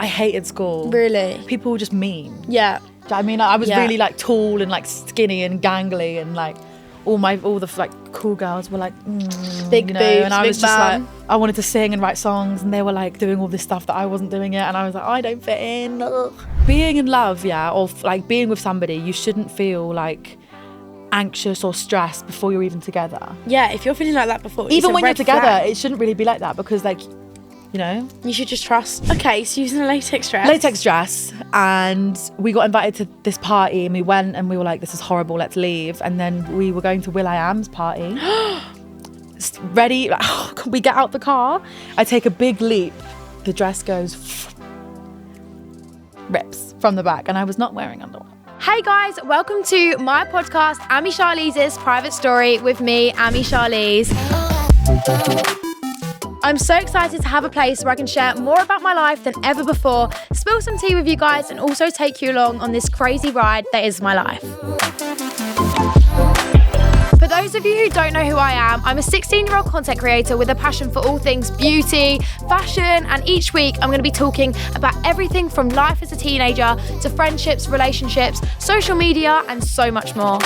I hated school. Really? People were just mean. Yeah. Do you know what I mean? Like, I was really like tall and like skinny and gangly, and like all the like cool girls were like big you know, boobs, and I was big just bum. like, I wanted to sing and write songs, and they were like doing all this stuff that I wasn't doing yet, and I was like, I don't fit in. Ugh. Being in love, or like being with somebody, you shouldn't feel like anxious or stressed before you're even together. Yeah, if you're feeling like that before, Even when you're together, flag. it shouldn't really be like that, because like, you know, you should just trust. Okay, so using a latex dress. And we got invited to this party, and we went, and we were like, this is horrible, let's leave. And then we were going to will.i.am's party. Ready, we get out the car, I take a big leap, the dress goes rips from the back, and I was not wearing underwear. Hey guys, welcome to my podcast, Amy Charlize's Private Story, with me, Amy Charlize. I'm so excited to have a place where I can share more about my life than ever before, spill some tea with you guys, and also take you along on this crazy ride that is my life. For those of you who don't know who I am, I'm a 16-year-old content creator with a passion for all things beauty, fashion, and each week I'm going to be talking about everything from life as a teenager to friendships, relationships, social media, and so much more.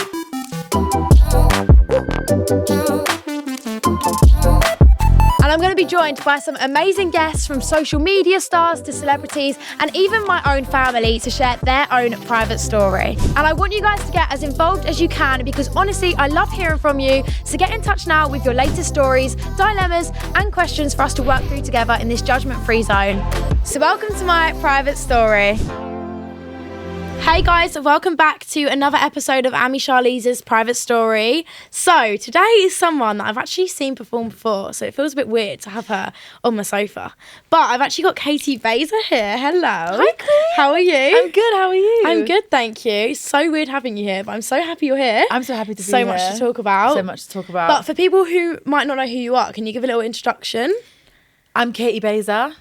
And I'm going to be joined by some amazing guests, from social media stars to celebrities, and even my own family, to share their own private story. And I want you guys to get as involved as you can, because honestly, I love hearing from you. So get in touch now with your latest stories, dilemmas, and questions for us to work through together in this judgment-free zone. So welcome to my private story. Hey guys, welcome back to another episode of Amy Charlize's Private Story. So today is someone that I've actually seen perform before, so it feels a bit weird to have her on my sofa. But I've actually got Caity Baser here. Hello. Hi, Queen. How are you? I'm good, how are you? I'm good, thank you. It's so weird having you here, but I'm so happy you're here. I'm so happy to be so here. much to talk about. So much to talk about. But for people who might not know who you are, can you give a little introduction? I'm Caity Baser.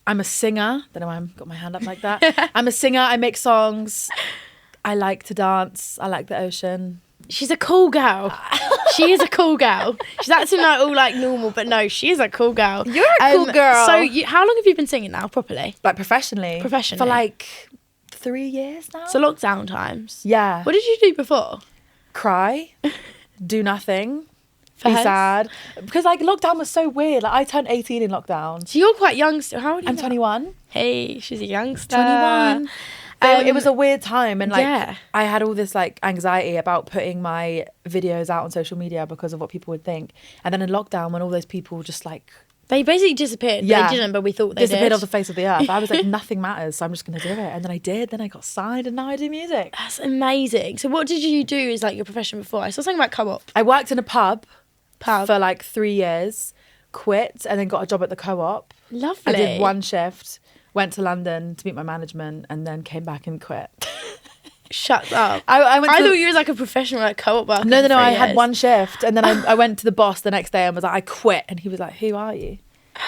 I'm a singer. Don't know why I've got my hand up like that. I'm a singer. I make songs. I like to dance. I like the ocean. She's a cool girl. She is a cool girl. She's acting like all like normal, but no, she is a cool girl. You're a cool girl. So how long have you been singing now, properly? Like professionally? Professionally. For like 3 years now. So lockdown times. Yeah. What did you do before? Cry. Do nothing. Be Fairs? sad. Because like lockdown was so weird. Like I turned 18 in lockdown. So you're quite young still. How old are you? I'm now? 21. Hey, she's a youngster. 21. It was a weird time, and like yeah. I had all this like anxiety about putting my videos out on social media because of what people would think. And then in lockdown, when all those people just like They basically disappeared. Yeah. They didn't, but we thought they disappeared did. off the face of the earth, I was like, nothing matters, so I'm just gonna do it. And then I did. Then I got signed, and now I do music. That's amazing. So what did you do as like your profession before? I saw something about co-op. I worked in a pub Pub. for like 3 years, quit, and then got a job at the co-op. Lovely. I did one shift, went to London to meet my management, and then came back and quit. Shut up. I I thought you was like a professional like co-op worker. No, for 3 I had years. one shift, and then I went to the boss the next day and was like, I quit. And he was like, who are you?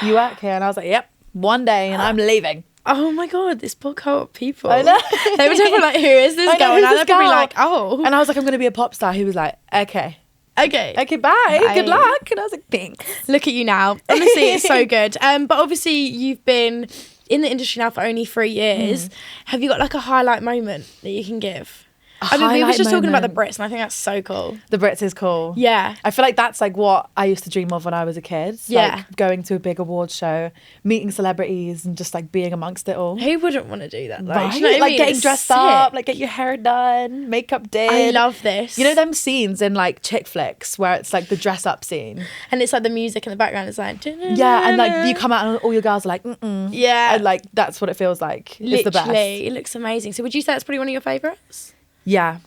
You work here? And I was like, yep, one day and I'm leaving. Oh my god, this poor co-op people. I know. They were talking like, who is this I know, girl? who's Now this they're probably girl? like, oh. And I was like, I'm going to be a pop star. He was like, okay, Okay. bye. Bye. Good luck. And I was like, thanks. Look at you now. Honestly, it's so good. But obviously you've been in the industry now for only 3 years. Have you got like a highlight moment that you can give? I mean, we were highlight just talking about the moment. Brits, and I think that's so cool. The Brits is cool. Yeah. I feel like that's like what I used to dream of when I was a kid. Yeah. Like going to a big awards show, meeting celebrities, and just like being amongst it all. Who wouldn't want to do that? Though? Right? Do you know what I Like mean? getting It's dressed sick. up, like get your hair done, makeup did. I love this. You know them scenes in like chick flicks where it's like the dress up scene. And it's like the music in the background is like... Yeah, and like you come out and all your girls are like, mm-mm. Yeah. And like that's what it feels like. It's the best. Literally, it looks amazing. So would you say that's probably one of your favourites? Yeah.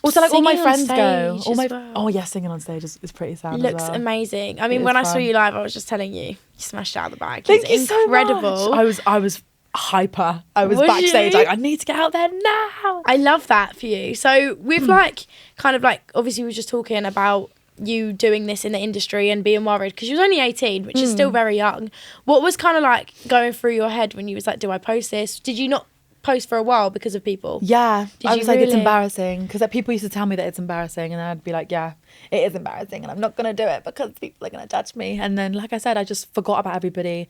Also, like all my Singing on friends go. stage All my as well. Oh yeah, singing on stage is pretty sad. Looks as well. amazing. I mean, It when is I saw fun. you live, I was just telling you, you smashed it out of the bag. Thank It you was so incredible. much. I was hyper. I was Was backstage you? like, I need to get out there now. I love that for you. So with like, kind of like, obviously we were just talking about you doing this in the industry and being worried because you was only 18, which is still very young. What was kind of like going through your head when you was like, do I post this? Did you not post for a while because of people? Yeah, Did I you was like, it's really? embarrassing because like, people used to tell me that it's embarrassing, and I'd be like, yeah, it is embarrassing, and I'm not gonna do it because people are gonna judge me. And then, like I said, I just forgot about everybody,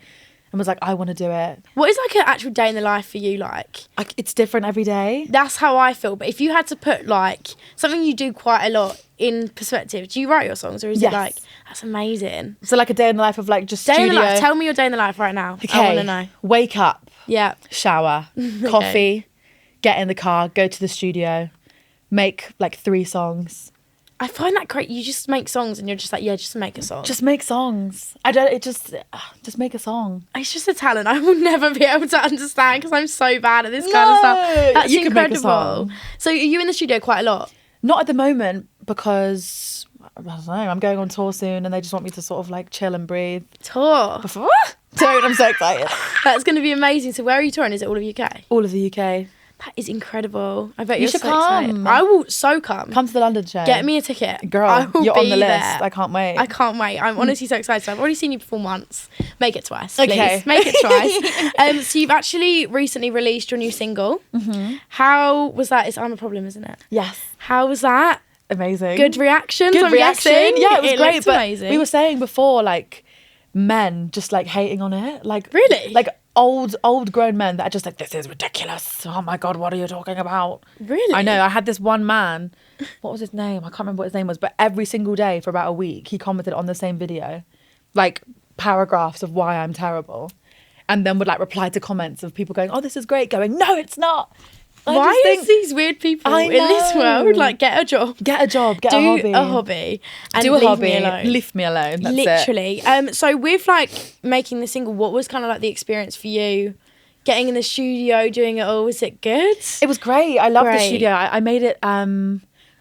and was like, I want to do it. What is like an actual day in the life for you like? It's different every day. That's how I feel. But if you had to put like something you do quite a lot in perspective, do you write your songs or is it like, that's amazing? So like a day in the life of like just Day studio. in the life. Tell me your day in the life right now. Okay. I want to know. Wake up. Yeah. Shower. Coffee. Get in the car. Go to the studio. Make like 3 songs. I find that great. You just make songs and you're just like, yeah, just make a song. Just make songs. Just make a song. It's just a talent I will never be able to understand because I'm so bad at this kind of stuff. That's you could incredible. make a song. So are you in the studio quite a lot? Not at the moment because, I don't know, I'm going on tour soon and they just want me to sort of like chill and breathe. Tour? Dude, I'm so excited. That's going to be amazing. So where are you touring? Is it all of UK? All of the UK. That is incredible. I bet You you're should so come. excited. I will so come. Come to the London show. Get me a ticket. Girl, I will you're on be the list. there. I can't wait. I can't wait. I'm honestly so excited. I've already seen you perform once. Make it twice, please. Okay. Make it twice. So you've actually recently released your new single. Mm-hmm. How was that? It's I'm a Problem, isn't it? Yes. How was that? Amazing. Good reactions, Good I'm reaction. guessing? Yeah, it was great. looked But amazing. we were saying before, like, men just like hating on it. Like, Really? Like old grown men that are just like, this is ridiculous. Oh my God, what are you talking about? Really? I know. I had this one man, what was his name? I can't remember what his name was, but every single day for about a week, he commented on the same video, like paragraphs of why I'm terrible. And then would like reply to comments of people going, oh, this is great, going, no, it's not. Why is these weird people in this world like get a job? Get a job, get Do a hobby. and Do a leave hobby, me alone. leave me alone. That's Literally. So with like making the single, what was kind of like the experience for you? Getting in the studio, doing it all, was it good? It was great. I love the Great. studio. I made it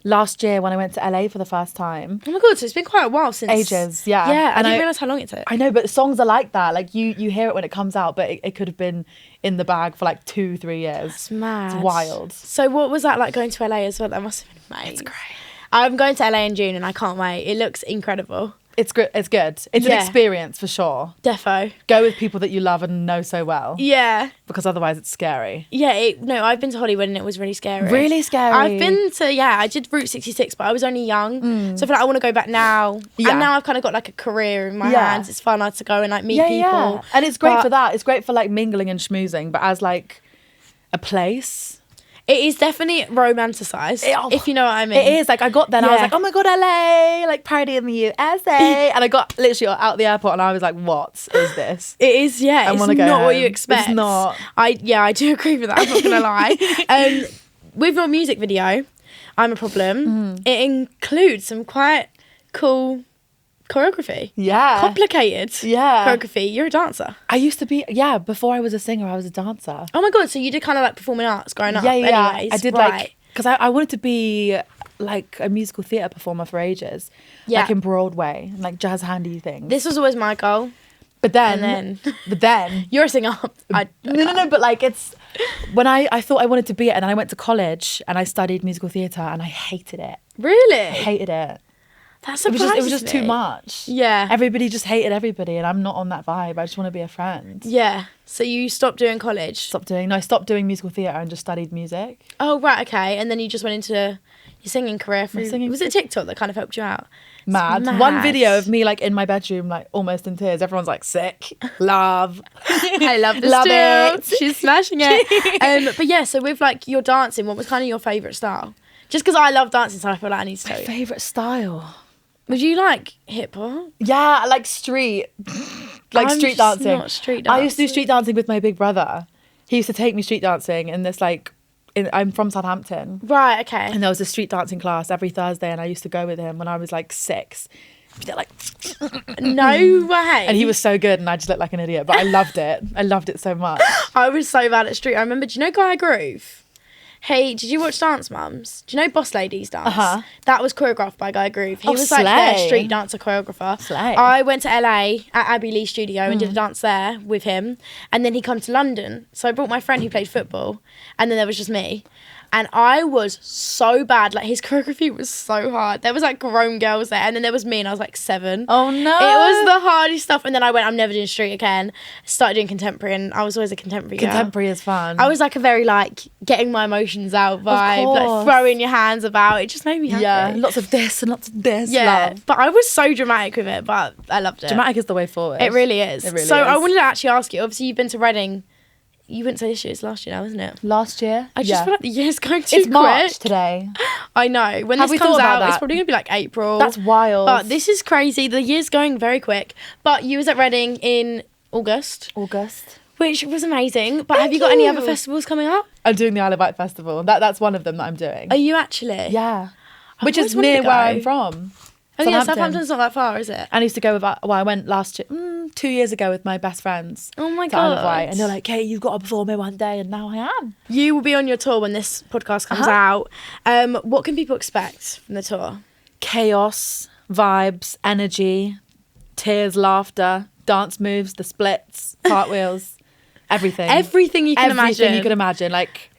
last year when I went to LA for the first time. Oh my God, so it's been quite a while since. Ages, yeah. Yeah, I And didn't realise how long it took. I know, but songs are like that. Like you hear it when it comes out, but it could have been in the bag for like 2-3 years. It's mad. It's wild. So what was that like going to LA as well? That must have been amazing. It's great. I'm going to LA in June and I can't wait. It looks incredible. It's good. It's good. It's an experience for sure. Defo. Go with people that you love and know so well. Yeah. Because otherwise it's scary. Yeah, no, I've been to Hollywood and it was really scary. Really scary. I've been to, I did Route 66, but I was only young. So I feel like I want to go back now. Yeah. And now I've kind of got like a career in my hands. It's fun to go and like meet people. Yeah. And it's great for that. It's great for like mingling and schmoozing, but as like a place... It is definitely romanticised, if you know what I mean. It is. Like, I got there and I was like, oh my God, LA, like, party in the USA. And I got literally out the airport and I was like, what is this? It is, yeah. I It's wanna go not what home. you expect. It's not. I do agree with that. I'm not going to lie. With your music video, I'm a Problem, it includes some quite cool choreography. Yeah. Complicated choreography. You're a dancer. I used to be, before I was a singer, I was a dancer. Oh my God, so you did kind of like performing arts growing up? Yeah. Anyways, I did like, because I wanted to be like a musical theatre performer for ages. Yeah. Like in Broadway, and like jazz handy things. This was always my goal. But then You're a singer. No, but like it's when I thought I wanted to be it, and then I went to college and I studied musical theatre and I hated it. Really? I hated it. That surprises It was just too me. much. Yeah. Everybody just hated everybody and I'm not on that vibe. I just want to be a friend. Yeah. So you stopped doing college? I stopped doing musical theatre and just studied music. Oh, right, okay. And then you just went into your singing career. Was it TikTok that kind of helped you out? Mad. One video of me like in my bedroom, like almost in tears. Everyone's like, sick. Love. I love this Love still. it. She's smashing it. But yeah, so with like your dancing, what was kind of your favourite style? Just because I love dancing, so I feel like I need to tell you. Favourite style? Would you like hip hop? Yeah, I like street. Street dancing. Not street I used to do dancing. street dancing with my big brother. He used to take me street dancing in this I'm from Southampton. Right, okay. And there was a street dancing class every Thursday and I used to go with him when I was like 6. They're like, No way. and he was so good and I just looked like an idiot, but I loved it. I loved it so much. I was so bad at street. I remember, do you know Guy Groove? Hey, did you watch Dance Mums? Do you know Boss Ladies Dance? Uh-huh. That was choreographed by Guy Groove. He Oh, was like their slay. street dancer choreographer. Slay. I went to LA at Abbey Lee Studio and did a dance there with him. And then he come to London. So I brought my friend who played football. And then there was just me. And I was so bad. Like, his choreography was so hard. There was like grown girls there. And then there was me and I was like 7. Oh no. It was the hardest stuff. And then I went, I'm never doing street again. Started doing contemporary and I was always a contemporary girl. Contemporary is fun. I was like a very like getting my emotions emotions out vibe, like throwing your hands about. It just made me happy. Yeah, lots of this and lots of this. Yeah, love. but I was so dramatic with it, but I loved it. Dramatic is the way forward. It really is. It really so is. I wanted to actually ask you, obviously you've been to Reading. You wouldn't say this year, it's last year now, isn't it? Last year? I just feel like the year's going too It's quick. March today. I know. When Have this we comes thought about out, it's that? probably going to be like April. That's wild. But this is crazy. The year's going very quick. But you was at Reading in August, which was amazing. But have you got any other festivals coming up? I'm doing the Isle of Wight Festival. That's one of them that I'm doing. Are you actually? Yeah. I've Which is always wanted near to where go. I'm from. Oh yeah, Southampton. Southampton's not that far, is it? I used to go with, I went last year, 2 years ago with my best friends. Oh my to Isle of God. Wight. And they're like, Katie, you've got to perform here one day. And now I am. You will be on your tour when this podcast comes out. What can people expect from the tour? Chaos, vibes, energy, tears, laughter, dance moves, the splits, cartwheels, everything. Everything you can imagine. Everything you can imagine. Like,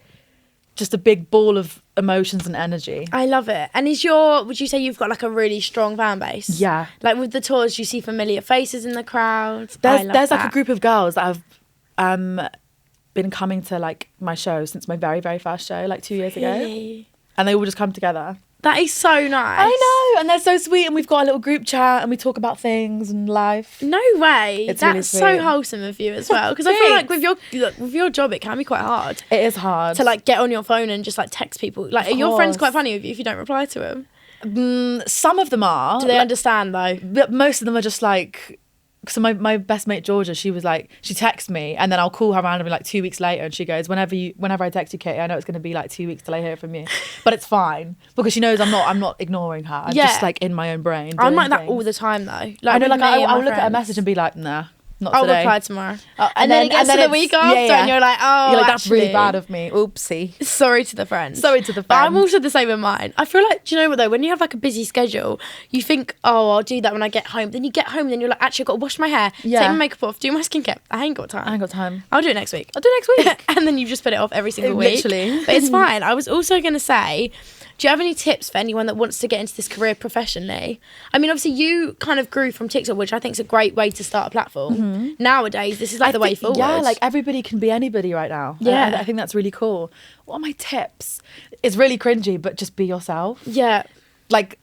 just a big ball of emotions and energy. I love it. And would you say you've got like a really strong fan base? Yeah. Like with the tours, you see familiar faces in the crowd. There's like a group of girls that have been coming to like my show since my very, very first show, like 2 years ago. And they all just come together. That is so nice. I know, and they're so sweet, and we've got a little group chat and we talk about things and life. No way. It's That's really so sweet. wholesome of you as well. Because I feel like with your job, it can be quite hard It is hard. to like get on your phone and just like text people. Like, are your friends course. quite funny with you if you don't reply to them? Some of them are. Do they understand though? But most of them are just like, so my best mate Georgia, she was like, she texts me and then I'll call her randomly like 2 weeks later and she goes, whenever I text you, Katie, I know it's going to be like 2 weeks till I hear from you, but it's fine because she knows I'm not ignoring her. I'm just like in my own brain. I'm like doing that all things. the time though. I know, with like me and I'll my look at a friends. message and be like, nah, not I'll today. reply tomorrow. And then it gets to the it's- week after and you're like, oh, you're like, that's really actually, bad of me. Oopsie. Sorry to the friends. Sorry to the But I'm friends. also the same with mine. I feel like, do you know what though? When you have like a busy schedule, you think, oh, I'll do that when I get home. Then you get home and then you're like, actually, I've got to wash my hair, take my makeup off, do my skincare. I ain't got time. I ain't got time. I'll do it next week. I'll do it next week. And then you just put it off every single week. Literally. But it's fine. I was also going to say, do you have any tips for anyone that wants to get into this career professionally? I mean, obviously you kind of grew from TikTok, which I think is a great way to start a platform. Nowadays, this is like the way forward. Yeah, like everybody can be anybody right now. Yeah. I think that's really cool. What are my tips? It's really cringy, but just be yourself. Yeah. Like,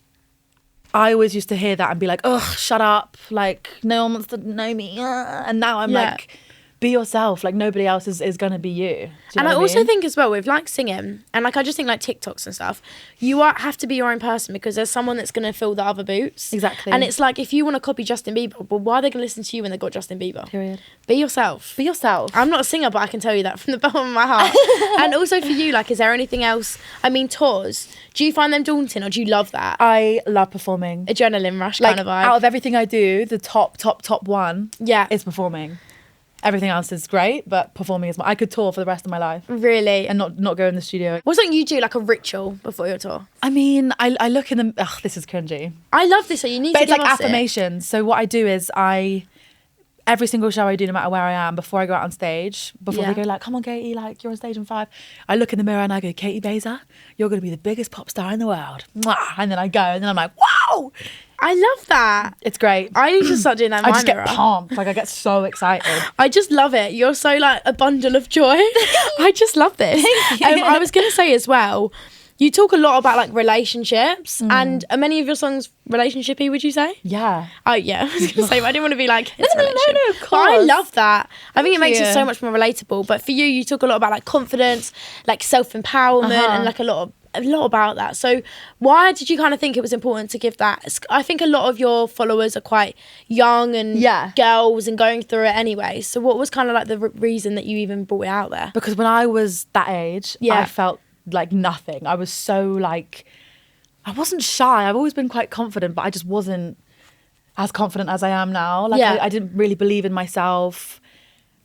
I always used to hear that and be like, ugh, shut up. Like, no one wants to know me. And now I'm like, be yourself. Like, nobody else is going to be you. Do you And know I what also mean? think as well with like singing and like I just think like TikToks and stuff, you have to be your own person because there's someone that's going to fill the other boots. Exactly. And it's like if you want to copy Justin Bieber, well, why are they going to listen to you when they've got Justin Bieber? Period. Be yourself. Be yourself. I'm not a singer, but I can tell you that from the bottom of my heart. And also for you, like, is there anything else? I mean, tours. Do you find them daunting or do you love that? I love performing. Adrenaline rush Like, kind of vibe. out of everything I do, the top one Yeah. is performing. Everything else is great, but performing is I could tour for the rest of my life Really? and not go in the studio. What's something you do, like a ritual before your tour? I mean, I look in the... Ugh, this is cringy. I love this, so you need But to it's give like us it. affirmations. So what I do is every single show I do, no matter where I am, before I go out on stage, before Yeah. they go like, come on, Katie, like you're on stage in 5, I look in the mirror and I go, Caity Baser, you're going to be the biggest pop star in the world. Mwah! And then I go and then I'm like, wow! I love that. It's great. I need to start doing that in I my just mirror. get pumped. Like I get so excited. I just love it. You're so like a bundle of joy. I just love this. Thank you. I was going to say as well, you talk a lot about like relationships and are many of your songs relationshipy, would you say? Yeah. Oh yeah, I was going to say, but I didn't want to be like, it's No, relationship. of But I course. love that. I think it makes it you. so much more relatable. But for you, you talk a lot about like confidence, like self-empowerment and like a lot about that. So why did you kind of think it was important to give that? I think a lot of your followers are quite young and girls and going through it anyway. So what was kind of like the reason that you even brought it out there? Because when I was that age, I felt like nothing. I was so like, I wasn't shy. I've always been quite confident, but I just wasn't as confident as I am now. Like I didn't really believe in myself.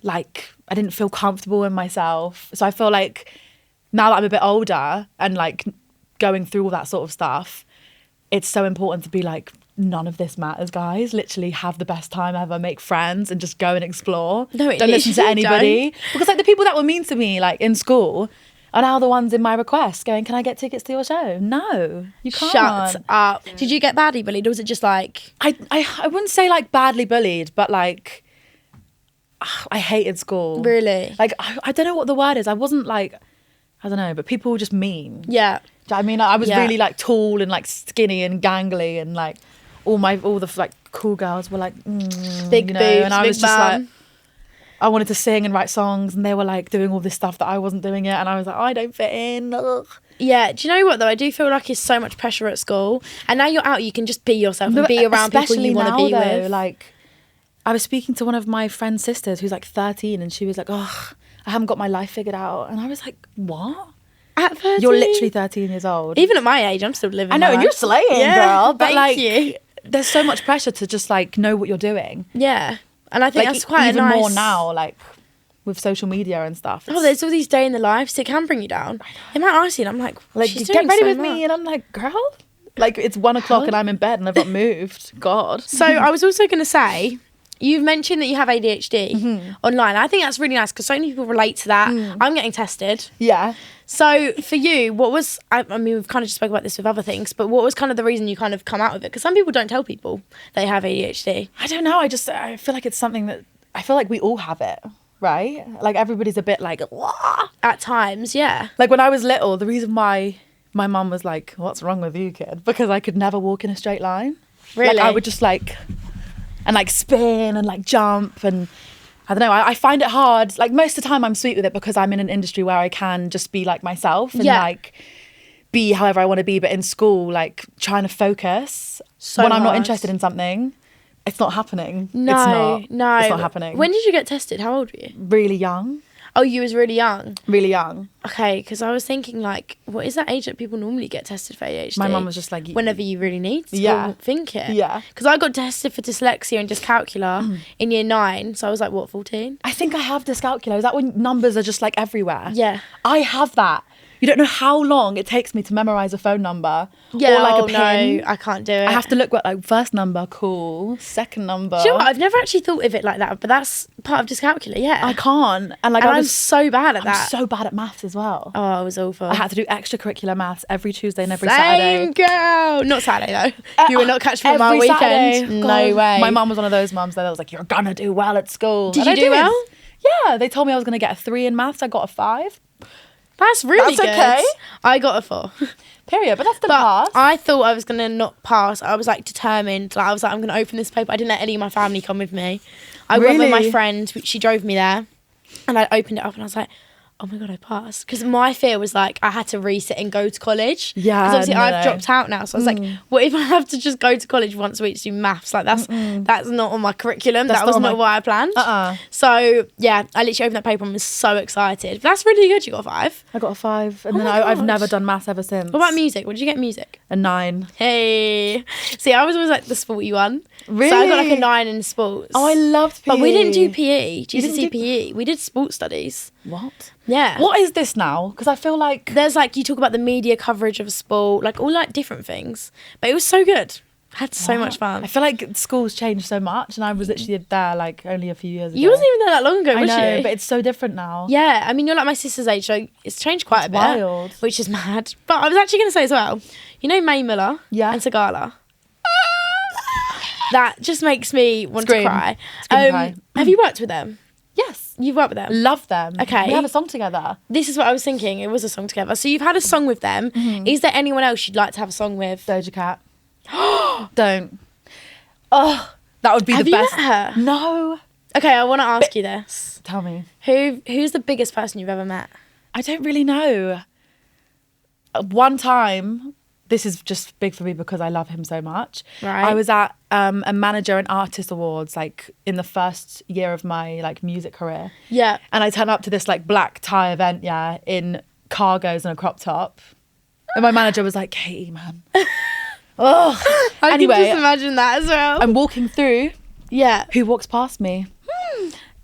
Like I didn't feel comfortable in myself. So I feel like now that I'm a bit older and like going through all that sort of stuff, it's so important to be like, none of this matters, guys. Literally have the best time ever, make friends and just go and explore. No, don't listen to anybody. Don't. Because like the people that were mean to me like in school are now the ones in my requests going, can I get tickets to your show? No, you can't. Shut up. Did you get badly bullied or was it just like... I wouldn't say like badly bullied, but like I hated school. Really? Like I don't know what the word is. I wasn't I don't know, but people were just mean. Yeah. Do you know what I mean? I was really like tall and like skinny and gangly, and like all the like cool girls were like big boobs, and I big was just bum. like, I wanted to sing and write songs, and they were like doing all this stuff that I wasn't doing it, and I was like, I don't fit in. Ugh. Yeah, do you know what though? I do feel like it's so much pressure at school, and now you're out, you can just be yourself and be around people you want to be with. Like, I was speaking to one of my friend's sisters who's like 13, and she was like, oh, I haven't got my life figured out, and I was like, what? At 13? You're literally 13 years old. Even at my age, I'm still living. I know, and you're slaying, girl. But thank like, you. There's so much pressure to just like know what you're doing. Yeah, and I think Like, that's quite even a nice... more now, like with social media and stuff. Oh, there's all these day in the lives. It can bring you down. They might ask you, and I'm like, she's get doing ready so with much. me, and I'm like, girl, like it's 1 o'clock and I'm in bed and I've not moved. God. So I was also going to say, you've mentioned that you have ADHD online. I think that's really nice because so many people relate to that. I'm getting tested. Yeah. So for you, what was, I mean, we've kind of just spoke about this with other things, but what was kind of the reason you kind of come out with it? Because some people don't tell people they have ADHD. I don't know. I feel like it's something that, I feel like we all have it, right? Like everybody's a bit like, wah! At times, yeah. Like when I was little, the reason why my mum was like, what's wrong with you, kid? Because I could never walk in a straight line. Really? Like I would just like, and like spin and like jump, and I don't know, I find it hard. Like most of the time I'm sweet with it because I'm in an industry where I can just be like myself and like be however I want to be. But in school, like trying to focus when I'm not interested in something, it's not happening. No. It's not happening. When did you get tested? How old were you? Really young. Oh, you was really young. Really young. Okay, because I was thinking like, what is that age that people normally get tested for ADHD? My mum was just like, whenever you really need to think it. Yeah. Because I got tested for dyslexia and dyscalculia in year 9. So I was like, what, 14? I think I have dyscalculia. Is that when numbers are just like everywhere? Yeah. I have that. You don't know how long it takes me to memorize a phone number or like a pin. No, I can't do it. I have to look at like first number, cool, second number. Do you know what? I've never actually thought of it like that, but that's part of dyscalculia, yeah. I can't. And like I'm so bad at that. I'm so bad at maths as well. Oh, I was awful. I had to do extracurricular maths every Tuesday and every Same Saturday. girl. Not Saturday though. You were not catching me on my Every weekend. Saturday. No God. way. My mum was one of those mums that was like, you're gonna do well at school. Did And you I do well? Yeah, they told me I was gonna get a 3 in maths. I got a 5. That's really good. okay. I got a 4. Period. But that's the pass. I thought I was going to not pass. I was like determined. Like I was like, I'm going to open this paper. I didn't let any of my family come with me. I went with my Really? friend. She drove me there. And I opened it up and I was like, oh my God, I passed. Because my fear was like, I had to resit and go to college. Yeah, Because obviously no. I've dropped out now. So I was like, what if I have to just go to college once a week to do maths? Like that's not on my curriculum. That's that was not on not what I planned. Uh-uh. So yeah, I literally opened that paper and was so excited. But that's really good. You got a 5. I got a 5. And Oh then my I've God. never done maths ever since. What about music? What did you get in music? A 9. Hey. See, I was always like the sporty one. Really? So I got like a 9 in sports. Oh, I loved PE. But we didn't do PE. didn't GCSE do- PE. We did sports studies. What? Yeah. What is this now? Because I feel like... There's like, you talk about the media coverage of sport, like all like different things. But it was so good. I had so much fun. I feel like school's changed so much, and I was literally there like only a few years ago. You wasn't even there that long ago, I was know, you? but it's so different now. Yeah, I mean, you're like my sister's age, so it's changed quite a bit. wild. Which is mad. But I was actually going to say as well, you know May Muller Yeah. and Sagala? That just makes me want Scream. to cry. Scream cry. Have you worked with them? Yes. You've worked with them? Love them. Okay. We have a song together. This is what I was thinking. It was a song together. So you've had a song with them. Is there anyone else you'd like to have a song with? Doja Cat. Don't. Oh, that would be Have the you best. met her? No. Okay, I want to ask you this. Tell me. Who's the biggest person you've ever met? I don't really know. One time, this is just big for me because I love him so much. Right. I was at a manager and artist awards, like in the first year of my like music career. Yeah. And I turned up to this like black tie event, yeah, in cargos and a crop top. And my manager was like, Caity, man. Oh. I Anyway, can just imagine that as well. I'm walking through. Yeah. Who walks past me?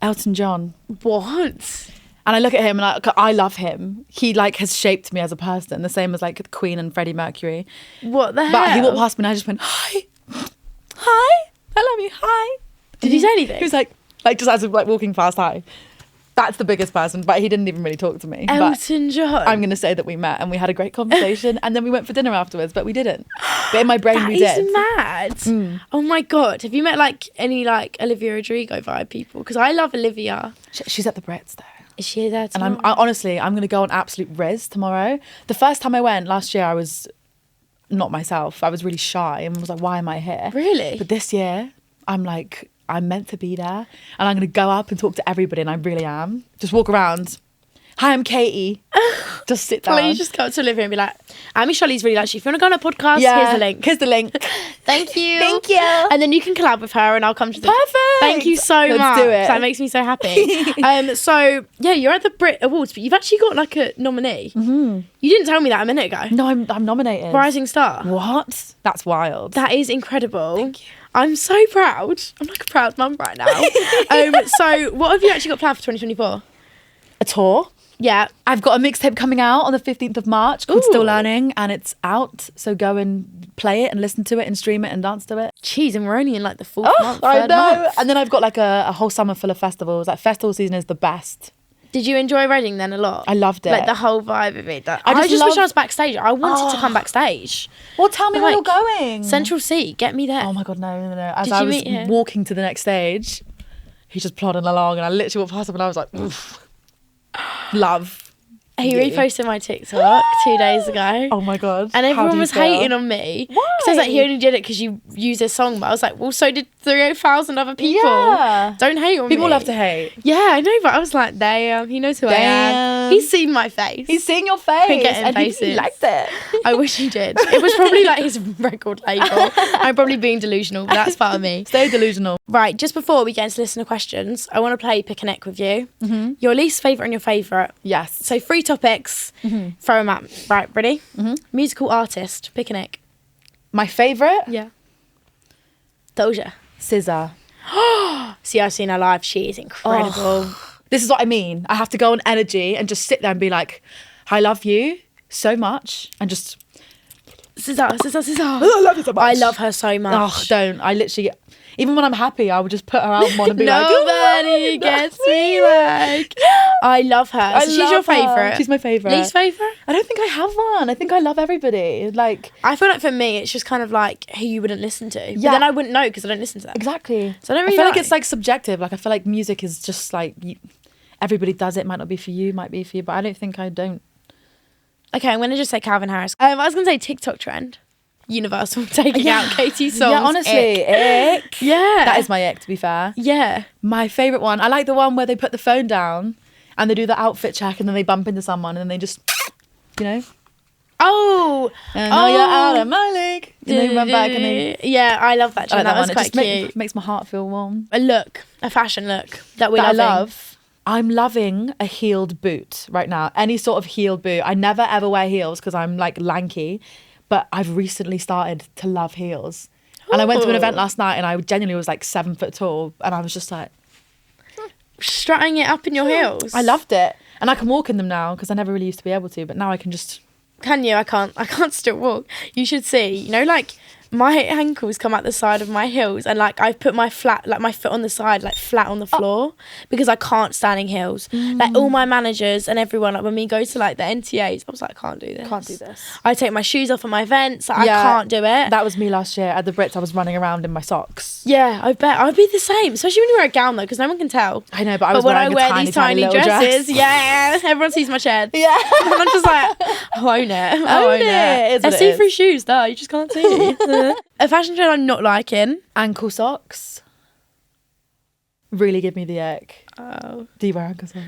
Elton John. What? And I look at him and I love him. He like has shaped me as a person, the same as like the Queen and Freddie Mercury. What the hell? But he walked past me and I just went, hi, hi, I love you, hi. Did he say anything? He was like just as like walking past, hi. That's the biggest person, but he didn't even really talk to me. Elton John. I'm going to say that we met and we had a great conversation and then we went for dinner afterwards, but we didn't. But in my brain, we That did. is mad. Oh my God. Have you met like any like Olivia Rodrigo vibe people? Because I love Olivia. She's at the Brits though. Is she there And tomorrow? honestly, I'm going to go on absolute riz tomorrow. The first time I went last year, I was not myself. I was really shy and was like, why am I here? Really? But this year, I'm like, I'm meant to be there. And I'm going to go up and talk to everybody, and I really am. Just walk around. Hi, I'm Caity. Just sit down. Well, you just go up to Olivia and be like, Charlize really likes you. If you want to go on a podcast, here's the link. Here's the link. Thank you. Thank you. And then you can collab with her and I'll come to the... Perfect. Thank you so Let's much. do it. That makes me so happy. So, yeah, you're at the Brit Awards, but you've actually got like a nominee. Mm-hmm. You didn't tell me that a minute ago. No, I'm nominated. Rising Star. What? That's wild. That is incredible. Thank you. I'm so proud. I'm like a proud mum right now. So what have you actually got planned for 2024? A tour. Yeah. I've got a mixtape coming out on the 15th of March called Still Learning, and it's out. So go and play it and listen to it and stream it and dance to it. Jeez, and we're only in like the fourth month. I third know. month. And then I've got like a whole summer full of festivals. Like festival season is the best. Did you enjoy Reading then a lot? I loved it. Like the whole vibe of it. I just just wish love- I was backstage. I wanted to come backstage. Well, tell me where you're Like, going. Central C, get me there. Oh my God, no. As Did I you was meet him? walking to the next stage, he's just plodding along, and I literally walked past him and I was like, oof. Love. He Yeah. reposted my TikTok 2 days ago. Oh my God. And How do everyone you was feel? hating on me. Why? Because like, he only did it because you used his song. But I was like, well, so did 3,000 other people. Yeah. Don't hate on me. People love to hate. Yeah, I know, but I was like, damn, he knows who I am. Damn. He's seen my face. He's seeing your face. getting and he faces. liked it. I wish he did. It was probably like his record label. I'm probably being delusional, but that's part of me. Stay delusional. Right, just before we get into listener questions, I want to play Pick a Neck with you. Mm-hmm. Your least favourite and your favourite. Yes. So 3 topics, throw them at. Right, ready? Musical artist, pick a neck. My favourite? Yeah. Doja. SZA. See, I've seen her live. She is incredible. This is what I mean. I have to go on energy and just sit there and be like, I love you so much. And just, SZA. I love you so much. I love her so much. Oh, don't. I literally, even when I'm happy, I would just put her album on and be like, Nobody gets me like. I love her. So she's your love her. favourite. She's my favourite. Least favourite? I don't think I have one. I think I love everybody. Like, I feel like for me, it's just kind of like who you wouldn't listen to. But Yeah. then I wouldn't know because I don't listen to them. exactly. So I don't really feel like know. it's like subjective. Like, I feel like music is just like, everybody does it. Might not be for you, might be for you. But I don't think I don't. Okay, I'm going to just say Calvin Harris. I was going to say TikTok trend. Universal taking out Katie's songs. Yeah, honestly, ick. Yeah. That is my ick, to be fair. Yeah. My favourite one, I like the one where they put the phone down and they do the outfit check and then they bump into someone and then they just, you know, Oh. and now you're out of my league. And they run back and they... Yeah, I love that I trend. like That was one. It quite just cute. makes my heart feel warm. A look, a fashion look that we That I loving. love. I'm loving a heeled boot right now. Any sort of heeled boot. I never ever wear heels because I'm like lanky, but I've recently started to love heels. And I went to an Ooh. event last night and I genuinely was like 7 foot tall and I was just like, Strutting it up in your heels. I loved it. And I can walk in them now because I never really used to be able to, but now I can just... Can you? I can't still walk. You should see. You know, like my ankles come out the side of my heels, and like I've put my foot on the side, like flat on the floor, because I can't stand in heels. Like all my managers and everyone, like when we go to like the NTAs, I was like, I can't do this. Can't do this. I take my shoes off at my events. Like, Yeah. I can't do it. That was me last year at the Brits. I was running around in my socks. Yeah, I bet I'd be the same, especially when you wear a gown though, because no one can tell. I know, but I was But when I wearing wear a these tiny tiny little dresses, dress. yeah, everyone sees my shed. Yeah. And I'm just like, I own it. I Own own it. it. It's what They're it see-through is. shoes, though. You just can't see. A fashion trend I'm not liking. Ankle socks. Really give me the ick. Oh. Do you wear ankle socks?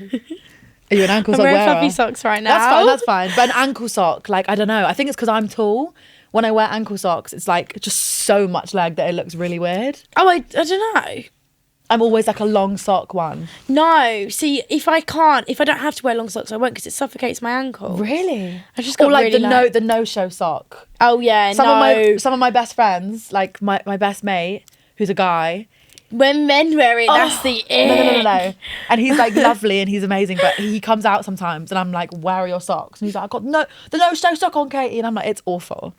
Are you an ankle I'm sock wearing wearer? fluffy socks right now. That's fine. But an ankle sock, like, I don't know. I think it's because I'm tall. When I wear ankle socks, it's like just so much leg that it looks really weird. Oh, I don't know. I'm always like a long sock one. No, see, if I don't have to wear long socks, I won't because it suffocates my ankle. Really? I just got Or like really the no-show sock. Oh yeah, Some of my best friends, like my best mate, who's a guy. When men wear it, that's the No. And he's like lovely and he's amazing, but he comes out sometimes and I'm like, where are your socks? And he's like, I got the no-show sock on, Katie. And I'm like, it's awful.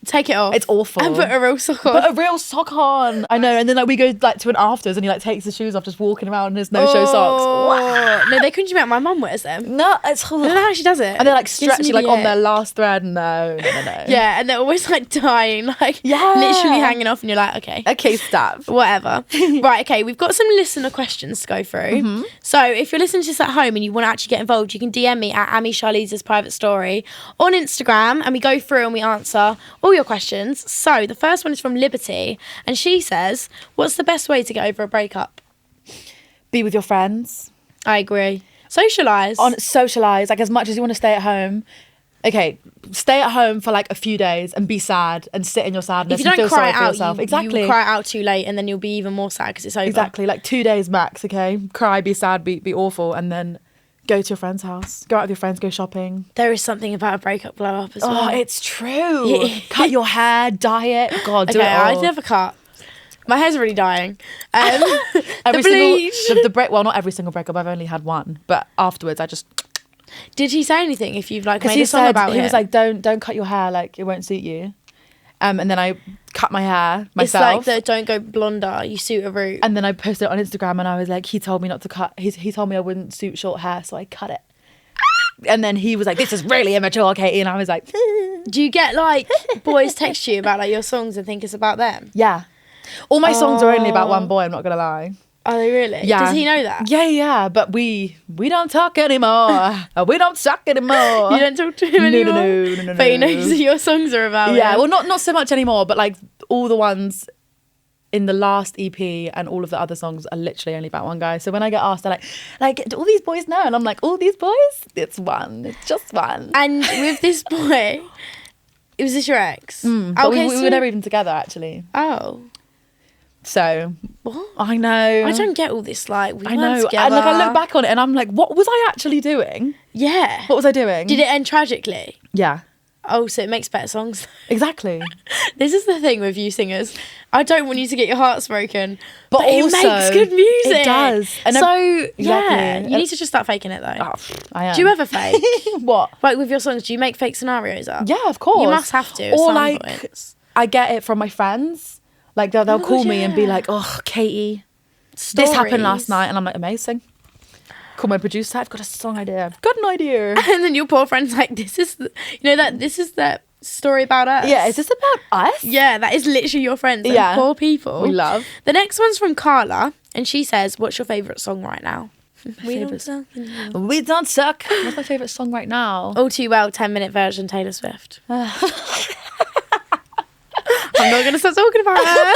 Take it off. It's awful. And put a real sock on. Put a real sock on. I know. And then like we go like to an afters and he like takes his shoes off, just walking around in his no-show socks. Wow. No, they couldn't you make my mum wears them. No, it's I don't know how she does it. and they're like stretchy, like on their last thread. No. Yeah, and they're always like dying, like literally hanging off, and you're like, okay, stop. Whatever. Right, okay, we've got some listener questions to go through. So if you're listening to this at home and you want to actually get involved, you can DM me at Amy Charlize's private story on Instagram, and we go through and we answer all your questions. So the first one is from Liberty, and she says, what's the best way to get over a breakup? Be with your friends. I agree. Socialise. Like as much as you want to stay at home. Okay, stay at home for like a few days and be sad and sit in your sadness. If you don't and feel cry sorry for out, yourself. you cry out too late, and then you'll be even more sad because it's over. Exactly, like 2 days max. Okay, cry, be sad, be awful, and then go to your friend's house. Go out with your friends. Go shopping. There is something about a breakup glow up as well. Oh, it's true. Cut your hair, dye it. God, do it all. I'd never cut. My hair's already dying. Every well, not every single breakup. I've only had one, but afterwards I just. Did he say anything? If you've like made a song about it, he was like, "Don't cut your hair. Like it won't suit you." And then I cut my hair myself. It's like the don't go blonder. You suit a root. And then I posted it on Instagram, and I was like, he told me not to cut. He told me I wouldn't suit short hair, so I cut it. And then he was like, "This is really immature, Katie," and I was like, "Do you get like boys text you about like your songs and think it's about them?" Yeah. All my songs are only about one boy, I'm not gonna lie. Are they really? Yeah. Does he know that? Yeah, but we don't talk anymore. We don't suck anymore. You don't talk to him anymore? No. But he knows that your songs are about Yeah, him. well not so much anymore, but like all the ones in the last EP and all of the other songs are literally only about one guy. So when I get asked, they're like, do all these boys know? And I'm like, all these boys? It's one. It's just one. And with this boy, was this your ex? But we were never even together, actually. Oh. So what? I know. I don't get all this. Like we I know. weren't together. And like I look back on it and I'm like, what was I actually doing? Yeah. What was I doing? Did it end tragically? Yeah. Oh, so it makes better songs. Exactly. This is the thing with you singers. I don't want you to get your hearts broken, but it also, makes good music. It does. And yeah, exactly. you need to just start faking it though. Oh, I am. Do you ever fake? What? Like with your songs, do you make fake scenarios up? Yeah, of course. You must have to. Or like, I get it from my friends. Like they'll call me and be like, "Oh, Katie, this happened last night," and I'm like, "Amazing." Call my producer. I've got a song idea. I've got an idea. And then your poor friend's like, "This is the story about us." Yeah, is this about us? Yeah, that is literally your friends. Yeah, poor people. We love. The next one's from Carla, and she says, "What's your favourite song right now?" We don't suck. What's my favourite song right now? All Too Well, 10-minute version, Taylor Swift. I'm not going to start talking about her.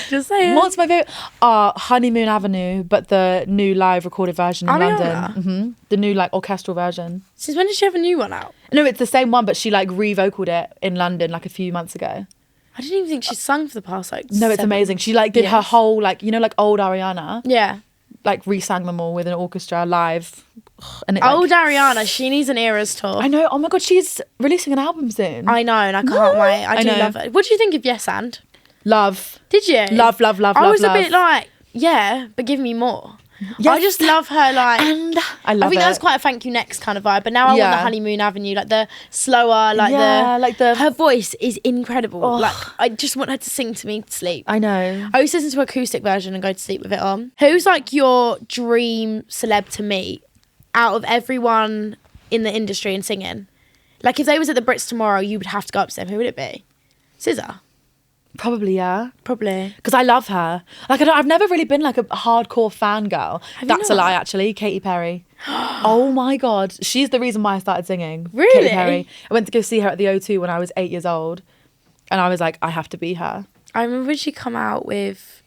Just saying. What's my favourite? Honeymoon Avenue, but the new live recorded version in London. The new like orchestral version. Since when did she have a new one out? No, it's the same one, but she like re-vocaled it in London like a few months ago. I didn't even think she'd sung for the past like No, it's amazing. She like did her whole like, you know, like old Ariana. Yeah. Like re-sang them all with an orchestra live. And it, old Ariana, she needs an Eras tour. I know. Oh my God, she's releasing an album soon. I know, and I can't wait. I do love it. What do you think of Yes And? Love. Did you? Love. I was a bit like, yeah, but give me more. Yes. I just love her, like, and I love I think it. That's quite a Thank You Next kind of vibe. But now I want the Honeymoon Avenue, like the slower, like her voice is incredible. Oh. Like I just want her to sing to me to sleep. I know. I always listen to acoustic version and go to sleep with it on. Who's like your dream celeb to meet out of everyone in the industry and singing? Like if they was at the Brits tomorrow, you would have to go up to them. Who would it be? SZA. Probably, yeah. Probably. Because I love her. Like, I've never really been like a hardcore fangirl. That's a lie, actually. Katy Perry. Oh my God. She's the reason why I started singing. Really? Katy Perry. I went to go see her at the O2 when I was 8 years old. And I was like, I have to be her. I remember when she come out with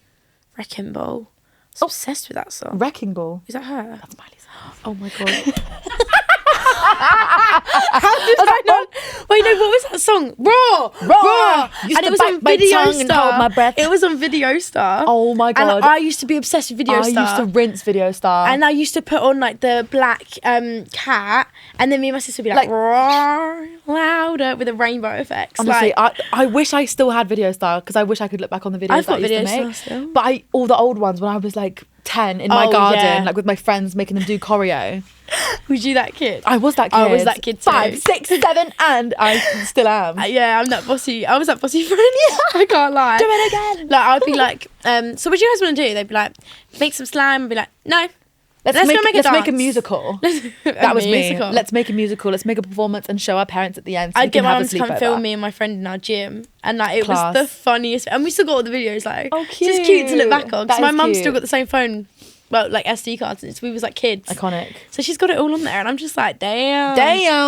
Wrecking Ball. I was obsessed with that song. Wrecking Ball? Is that her? That's Miley's. Oh my God. How did I not? Wait, no, what was that song? Raw. And it was on Video Star. It was on Video Star. Oh my God. And I used to be obsessed with Video Star. I used to rinse Video Star. And I used to put on like the black cat, and then me and my sister would be like roar louder with the rainbow effects. Honestly, I wish I still had Video Star because I wish I could look back on the videos I've got that I used Video to make. Star still. But all the old ones when I was like 10 in my garden, like with my friends, making them do choreo. Was you that kid? I was that kid. I was that kid too. 5, 6, 7, and I still am. Yeah, I'm that bossy. I was that bossy friend. I can't lie. Do it again. Like, I'd be like, so what do you guys want to do? They'd be like, make some slime. I'd be like, no. Let's go make a dance. Let's make a musical. That was me. Let's make a musical. Let's make a performance and show our parents at the end. So I'd get my mum to come film me and my friend in our gym, and like it was the funniest. And we still got all the videos. Like, oh, cute. It's just cute to look back on. Because my mum still got the same phone. Well, like SD cards, since we was like kids. Iconic. So she's got it all on there, and I'm just like, damn.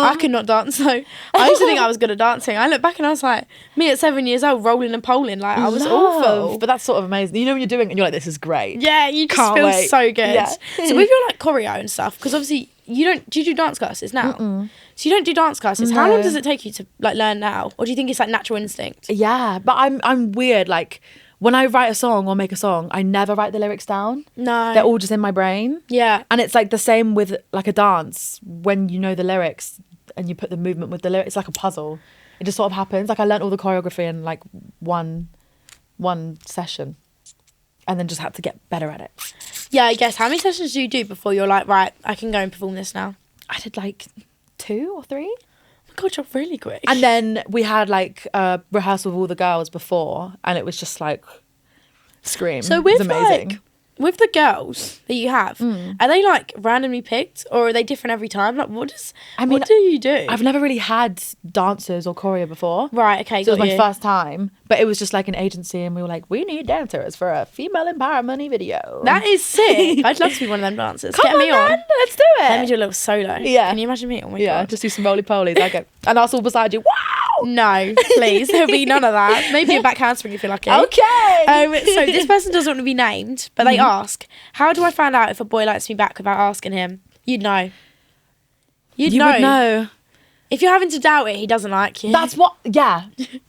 I could not dance. So I used to think I was good at dancing. I look back and I was like, me at 7 years old, rolling and poling, like I was awful. But that's sort of amazing. You know when you're doing it and you're like, this is great. Yeah, you just feel so good. Yeah. So with your like choreo and stuff, because obviously do you do dance classes now? So you don't do dance classes. How long does it take you to like learn now, or do you think it's like natural instinct? Yeah, but I'm weird. Like, when I write a song or make a song, I never write the lyrics down. No. They're all just in my brain. Yeah. And it's like the same with like a dance. When you know the lyrics and you put the movement with the lyrics, it's like a puzzle. It just sort of happens. Like I learned all the choreography in like one session and then just had to get better at it. Yeah, I guess. How many sessions do you do before you're like, right, I can go and perform this now? I did like 2 or 3. God, you're really quick. And then we had like a rehearsal with all the girls before, and it was just like scream. So with amazing. like with the girls that you have, are they like randomly picked, or are they different every time? Like, what do you do? I've never really had dancers or choreo before. Right. Okay. So it was my first time, but it was just like an agency, and we were like, we need dancers for a female empowerment video. That is sick. I'd love to be one of them dancers. Get me on. Let's do it. Let me do a little solo. Yeah. Can you imagine me? Oh my God. Just do some roly polies. I go, and us all beside you. Wow. No, please. There'll be none of that. Maybe a back handspring if you're lucky. Okay. So this person doesn't want to be named, but they ask, how do I find out if a boy likes me back without asking him? You'd know. You would know. If you're having to doubt it, he doesn't like you. That's what. Yeah.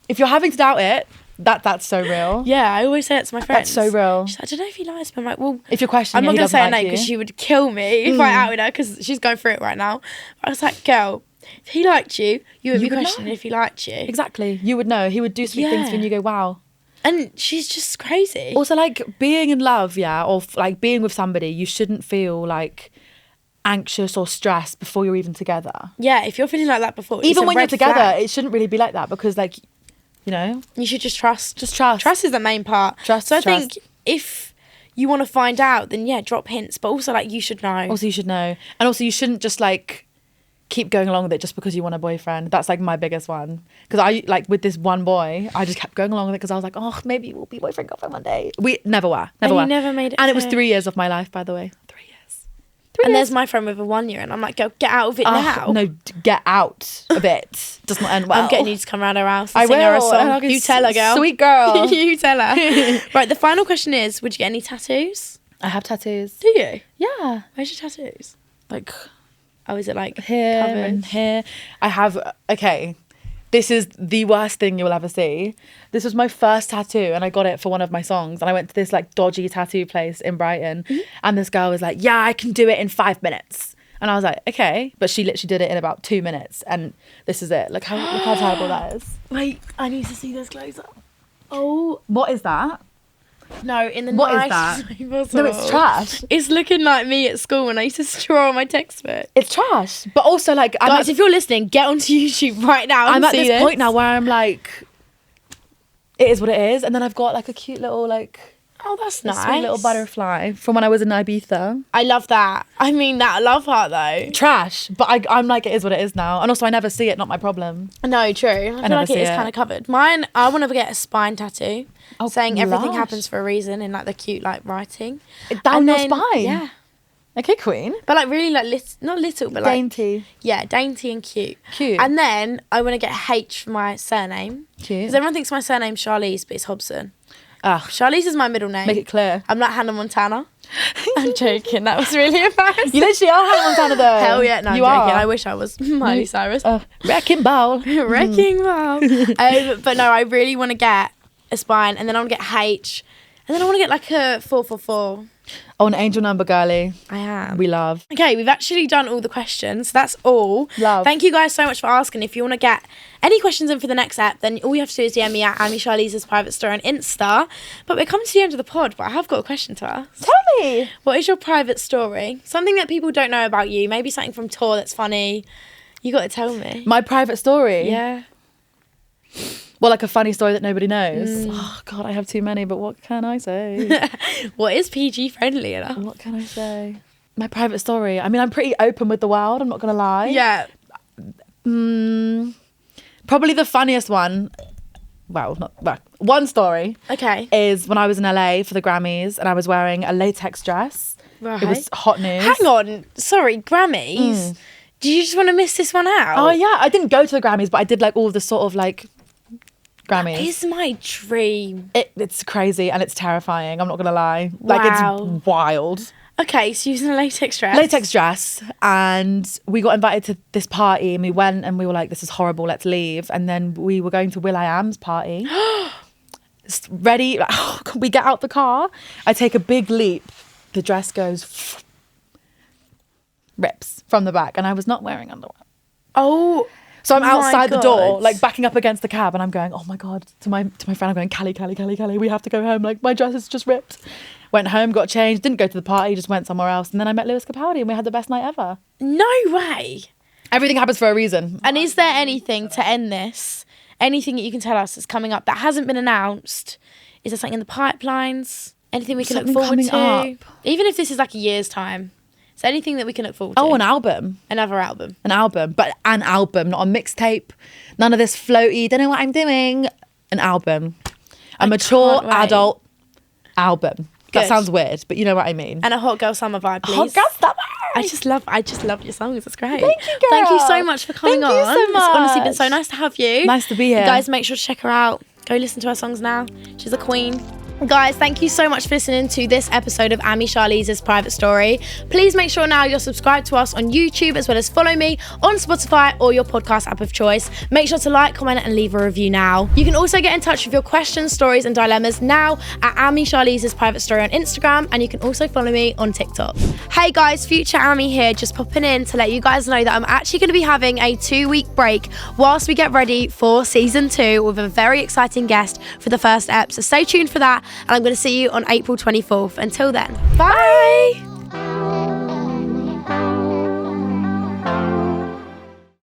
If you're having to doubt it, that's so real. Yeah, I always say it to my friends. That's so real. She's like, I don't know if he likes me. I'm like, well, if you're questioning, I'm not going to say her name because she would kill me if I outed her, because she's going through it right now. But I was like, girl, if he liked you, you would be questioning if he liked you. Exactly. You would know. He would do sweet things when you go, wow. And she's just crazy. Also, like, being in love, or like being with somebody, you shouldn't feel like anxious or stressed before you're even together. Yeah, if you're feeling like that before, even when you're together, flag. it shouldn't really be like that, because like, you know, you should just trust. Just trust. Trust is the main part. Trust. So I think if you want to find out, then yeah, drop hints, but also like you should know. Also, you should know, and also you shouldn't just like keep going along with it just because you want a boyfriend. That's like my biggest one, because I like with this one boy, I just kept going along with it because I was like, oh, maybe we'll be boyfriend girlfriend one day. We never were. You never made it. And it was 3 years of my life, by the way. 3 years. And there's my friend with a 1 year, and I'm like, go get out of it now. No, get out of it. Does not end well. I'm getting you to come around her house and sing her a song. You tell her, girl. Sweet girl. You tell her. Right, the final question is, would you get any tattoos? I have tattoos. Do you? Yeah. Where's your tattoos? Like, oh, is it like here covered? and here? I have, okay, this is the worst thing you'll ever see. This was my first tattoo, and I got it for one of my songs, and I went to this like dodgy tattoo place in Brighton, and this girl was like, yeah, I can do it in 5 minutes. And I was like, okay, but she literally did it in about 2 minutes, and this is it. Look how terrible that is. Wait, I need to see this closer. Oh, what is that? No, in the what nice is that? No, it's trash. It's looking like me at school when I used to draw on my textbook. It's trash, but also like, guys, if you're listening, get onto YouTube right now. And I'm at this point now where I'm like, it is what it is, and then I've got like a cute little like, oh, that's nice, sweet little butterfly from when I was in Ibiza. I love that. I mean, that love heart though. Trash, but I'm like, it is what it is now, and also I never see it. Not my problem. No, true. I feel like it is kind of covered. Mine, I want to get a spine tattoo, saying everything happens for a reason in like the cute like writing down your spine. Yeah. Okay, queen. But like really like not little, but dainty. Like, yeah, dainty and cute. Cute. And then I want to get H for my surname. Cute. Because everyone thinks my surname's Charlize, but it's Hobson. Ugh. Charlize is my middle name. Make it clear. I'm like Hannah Montana. I'm joking. That was really embarrassing. You literally are Hannah Montana though. Hell yeah. No, I'm joking. I wish I was Miley Cyrus. Wrecking ball. Wrecking ball. But no, I really want to get a spine, and then I want to get H, and then I want to get like a 444. Oh, an angel number, girly. I am. We love. Okay, we've actually done all the questions. So that's all. Love. Thank you guys so much for asking. If you want to get any questions in for the next ep, then all you have to do is DM me at Charlize's private story on Insta. But we're coming to the end of the pod, but I have got a question to ask. Tell me. What is your private story? Something that people don't know about you. Maybe something from tour that's funny. You got to tell me. My private story? Yeah. Well, like a funny story that nobody knows. Oh, God, I have too many, but what can I say? What is PG friendly enough? What can I say? My private story. I mean, I'm pretty open with the world, I'm not going to lie. Yeah. Probably the funniest one. One story. Okay. Is when I was in LA for the Grammys and I was wearing a latex dress. Right. It was hot news. Hang on. Sorry, Grammys? Did you just want to miss this one out? Oh, yeah. I didn't go to the Grammys, but I did like all the sort of like Grammys. It's my dream. It's crazy and it's terrifying. I'm not gonna lie. Like it's wild. Okay, so you was in a latex dress. Latex dress, and we got invited to this party, and we went, and we were like, "This is horrible. Let's leave." And then we were going to will.i.am's party. Ready? We get out the car. I take a big leap. The dress goes rips from the back, and I was not wearing underwear. Oh. So I'm outside the door, God. like backing up against the cab, and I'm going, oh my God, to my friend, I'm going, Callie, we have to go home. Like, my dress is just ripped. Went home, got changed, didn't go to the party, just went somewhere else. And then I met Lewis Capaldi and we had the best night ever. No way. Everything happens for a reason. And is there anything to end this? Anything that you can tell us that's coming up that hasn't been announced? Is there something in the pipelines? Anything we can Something look forward to? coming up. Even if this is like a year's time. Is there anything that we can look forward to? Oh, an album. Another album. An album, but an album, not a mixtape. None of this floaty, don't know what I'm doing. An album. A mature adult album. That Good. sounds weird, but you know what I mean. And a Hot Girl Summer vibe, please. Hot Girl Summer. I just love your songs. It's great. Thank you, girl. Thank you so much for coming Thank you on. so It's honestly been much. so nice to have you. Nice to be here. Guys, make sure to check her out. Go listen to her songs now. She's a queen. Guys, thank you so much for listening to this episode of Charlize's Private Story. Please make sure now you're subscribed to us on YouTube, as well as follow me on Spotify or your podcast app of choice. Make sure to like, comment and leave a review now. You can also get in touch with your questions, stories and dilemmas now at Charlize's Private Story on Instagram, and you can also follow me on TikTok. Hey guys, future Ami here, just popping in to let you guys know that I'm actually going to be having a 2-week break whilst we get ready for season 2 with a very exciting guest for the first ep. So stay tuned for that. And I'm going to see you on April 24th. Until then, bye.